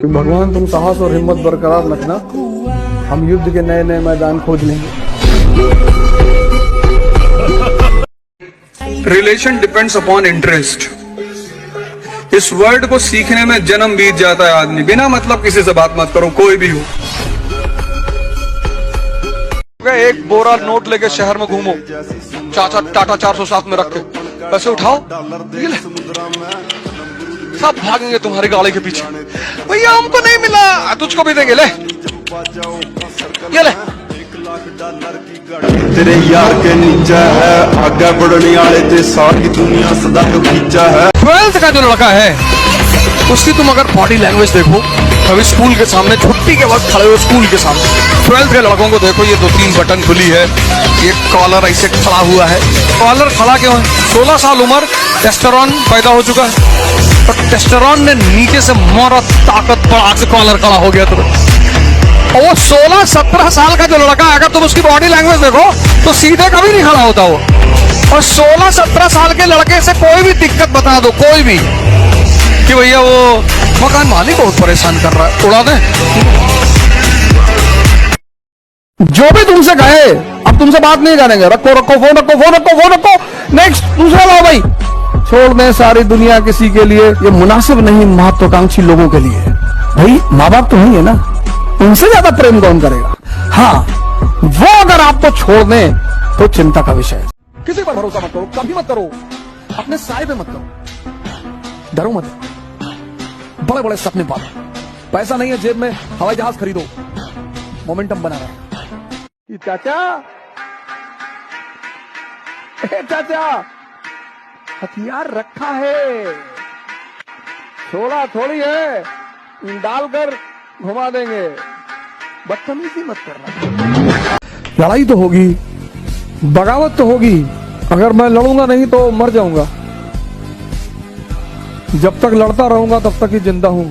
कि भगवान तुम साहस और हिम्मत बरकरार रखना, हम युद्ध के नए नए मैदान खोज लेंगे। Relation depends upon interest. इस वर्ड को सीखने में जन्म बीत जाता है आदमी। बिना मतलब किसी से बात मत करो, कोई भी हो। एक बोरा नोट लेके शहर में घूमो, चाचा टाटा 407 में रख के पैसे उठाओ, ये ले, सब भागेंगे तुम्हारी गाड़ी के पीछे। भैया हमको नहीं मिला, तुझको भी देंगे, ले ये ले। तेरे यार के नीचा है, आगे बढ़ने वाले ते सारी दुनिया सदा तो खींचा है। 12th का जो लड़का है उसकी तुम अगर बॉडी लैंग्वेज देखो, अभी स्कूल के सामने छुट्टी के वक्त खड़े हो, स्कूल के सामने 12th के लड़कों को देखो, ये 2-3 बटन खुली है, ये कॉलर ऐसे खड़ा हुआ है। कॉलर खड़ा क्यों है? 16 साल उम्र, टेस्टोस्टेरोन पैदा हो चुका है, तो टेस्टोस्टेरोन ने नीचे से मौत ताकत बढ़ा के कॉलर खड़ा हो गया। और वो 16-17 साल का जो लड़का है, अगर तुम उसकी बॉडी लैंग्वेज देखो तो सीधे कभी नहीं खड़ा होता वो। और 16-17 साल के लड़के से कोई भी दिक्कत बता दो, कोई भी, कि भैया वो मकान मालिक बहुत परेशान कर रहा है, उड़ा दे। जो भी तुमसे कहे, अब तुमसे बात नहीं करेंगे, रखो रखो फोन, रखो फोन, रखो फोन, रखो, नेक्स्ट दूसरा लाओ भाई। छोड़ दें सारी दुनिया किसी के लिए, ये मुनासिब नहीं महत्वाकांक्षी लोगों के लिए। भाई माँ बाप तो नहीं है ना, उनसे ज्यादा प्रेम कौन करेगा? हाँ, वो अगर आपको छोड़ दें तो चिंता का विषय है। किसी पर भरोसा मत करो, कभी मत करो, अपने साय पे मत करो, डरो मत, बड़े बड़े सपने पालो। पैसा नहीं है जेब में, हवाई जहाज खरीदो, मोमेंटम बना रहा है। चाचा, चाचा, हथियार रखा है, छोड़ा थोड़ी है, डालकर घुमा देंगे, बदतमीजी मत करना। लड़ाई तो होगी, बगावत तो होगी, अगर मैं लड़ूंगा नहीं तो मर जाऊंगा। जब तक लड़ता रहूंगा तब तक ही जिंदा हूं।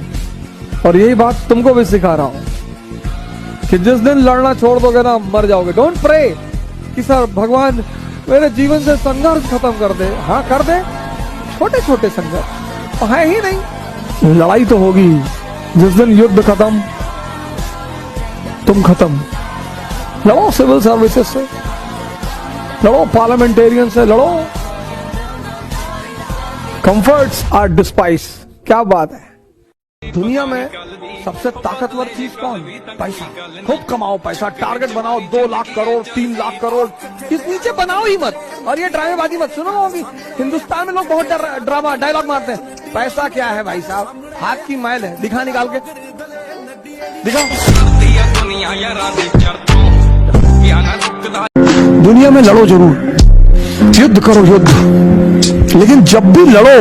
और यही बात तुमको भी सिखा रहा हूं कि जिस दिन लड़ना छोड़ दोगे ना, मर जाओगे। डोंट प्रे कि सर भगवान मेरे जीवन से संघर्ष खत्म कर दे। हाँ कर दे, छोटे छोटे संघर्ष तो है ही नहीं। लड़ाई तो होगी, जिस दिन युद्ध खत्म तुम खत्म। लड़ो सिविल सर्विसेज से, लड़ो पार्लियामेंटेरियन से, लड़ो। Comforts are despise. क्या बात है, दुनिया में सबसे ताकतवर चीज कौन? पैसा। खूब कमाओ पैसा, टारगेट बनाओ 2 लाख करोड़, 3 लाख करोड़, इस नीचे बनाओ ही मत। और ये ड्रामेबाजी मत सुनो होगी, हिंदुस्तान में लोग बहुत ड्रामा डायलॉग मारते हैं। पैसा क्या है भाई साहब, हाथ की मैल है, दिखा निकाल के दिखाओ। दुनिया में लड़ो जरूर, युद्ध करो युद्ध, लेकिन जब भी लड़ो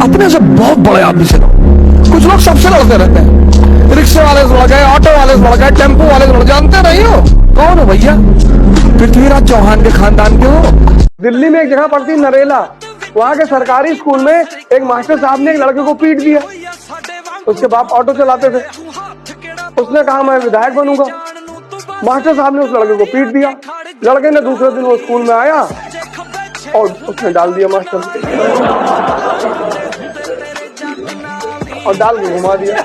अपने से बहुत बड़े आदमी से लड़ो। कुछ लोग सबसे लड़ते रहते हैं, रिक्शे वाले से लड़ गए, ऑटो वाले से लड़ गए, टेम्पो वाले से लड़, जानते नहीं हो कौन हो भैया? पृथ्वीराज चौहान के खानदान के हो। दिल्ली में एक जगह पड़ती नरेला, वहाँ के सरकारी स्कूल में एक मास्टर साहब ने एक लड़के को पीट दिया। उसके बाप ऑटो चलाते थे, उसने कहा मैं विधायक बनूंगा। मास्टर साहब ने उस लड़के को पीट दिया। लड़के ने दूसरे दिन वो स्कूल में आया और उसने डाल दिया मास्टर और डाल के घुमा दिया।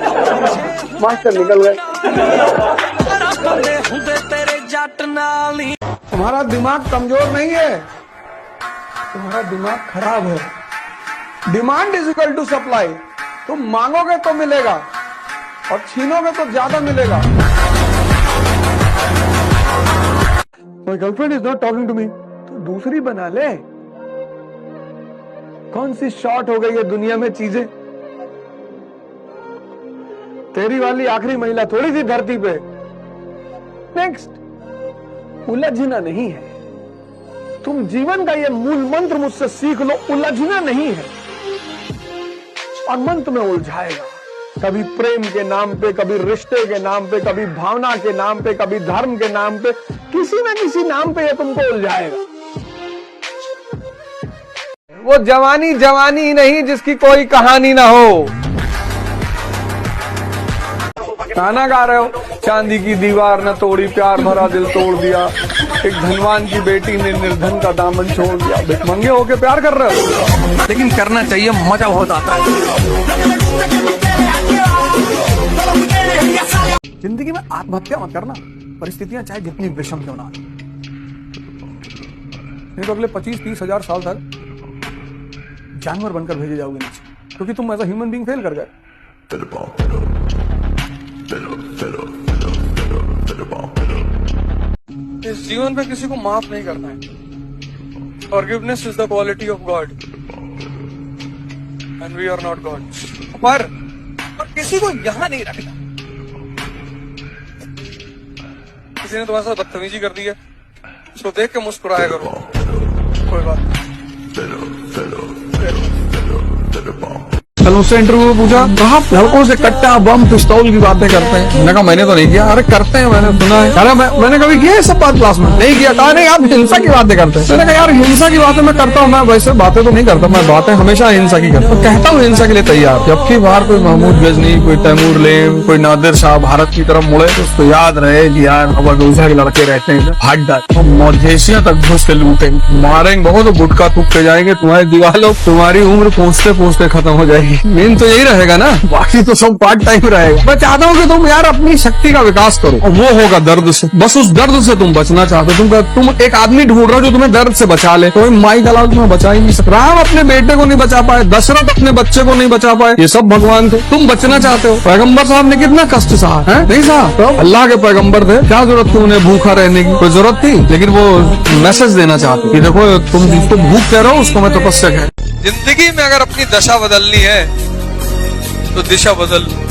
मास्टर निकल गए। तुम्हारा दिमाग कमजोर नहीं है, तुम्हारा दिमाग खराब है। Demand is equal to supply. तुम मांगोगे तो मिलेगा और छीनोगे तो ज्यादा मिलेगा। My girlfriend is not talking to me, तो दूसरी बना ले। कौन सी शॉर्ट हो गई है दुनिया में चीजें? तेरी वाली आखिरी महिला थोड़ी सी धरती पे। नेक्स्ट, उलझना नहीं है। तुम जीवन का ये मूल मंत्र मुझसे सीख लो, उलझना नहीं है। और मन तुम्हें उलझाएगा, कभी प्रेम के नाम पे, कभी रिश्ते के नाम पे, कभी भावना के नाम पे, कभी धर्म के नाम पे, किसी न किसी नाम पे ये तुमको उलझाएगा। वो जवानी जवानी नहीं जिसकी कोई कहानी ना हो। गाना गा रहे हो, चांदी की दीवार न तोड़ी, प्यार भरा दिल तोड़ दिया, एक धनवान की बेटी ने निर्धन का दामन छोड़ दिया। भिखमंगे होके प्यार कर रहे हो, लेकिन करना चाहिए, मजा बहुत आता है। जिंदगी में आत्महत्या मत करना, परिस्थितियां चाहे जितनी विषम क्यों ना हो। नहीं तो अगले 25-30 हजार साल तक जानवर बनकर भेजे जाओगे नीचे, क्योंकि तुम as a human being fail कर गए। इस जीवन में किसी को माफ नहीं करना है। Forgiveness is the quality of God and we are not God. पर किसी को यहां नहीं रखना। किसी ने तुम्हारे साथ बदतमीजी कर दी है, उसको देख के मुस्कुराया करो, कोई बात नहीं। कल उससे इंटरव्यू में पूछा, कहा लड़कों से कट्टा बम पिस्तौल की बातें करते हैं। मैंने कहा मैंने तो नहीं किया। अरे करते हैं, मैंने सुना है। अरे मैंने कभी किया ये सब बात क्लास में? नहीं किया। कहा नहीं आप हिंसा की बातें करते हैं। मैंने कहा यार हिंसा की बातें मैं करता हूँ, मैं वैसे बातें तो नहीं करता, मैं बातें हमेशा हिंसा की करता हूँ, कहता हूँ हिंसा के लिए तैयार। जबकि बाहर कोई महमूद गजनी, कोई तैमूर लेम, कोई नादिर शाह भारत की तरफ मुड़े तो उसको याद रहे कि यार अबूजा के लड़के रहते हैं हड्डा, मॉडरेशिया तक घुस के लूटेंगे, मारेंगे बहुत, गुटखा थूकते जाएंगे, तुम्हारी दीवारों, तुम्हारी उम्र पहुंचते पहुंचते खत्म हो जाएगी। मेन तो यही रहेगा ना, बाकी तो सब पार्ट टाइम रहेगा। मैं चाहता हूँ कि तुम यार अपनी शक्ति का विकास करो, और वो होगा दर्द से। बस उस दर्द से तुम बचना चाहते हो। तुम एक आदमी ढूंढ रहे हो जो तुम्हें दर्द से बचा ले, तो माई का लाल तुम्हें बचा ही नहीं सकता। राम अपने बेटे को नहीं बचा पाए, दशरथ अपने बच्चे को नहीं बचा पाए, ये सब भगवान थे। तुम बचना चाहते हो। पैगंबर साहब ने कितना कष्ट सहा है, नहीं सहा? तो अल्लाह के पैगंबर थे, क्या जरूरत थी उन्हें भूखा रहने की? कोई जरूरत थी? लेकिन वो मैसेज देना चाहते कि देखो तुम जिसको भूख कह रहे हो उसको मैं तपस्या कह। जिंदगी में अगर अपनी दशा बदलनी है तो दिशा बदल लो।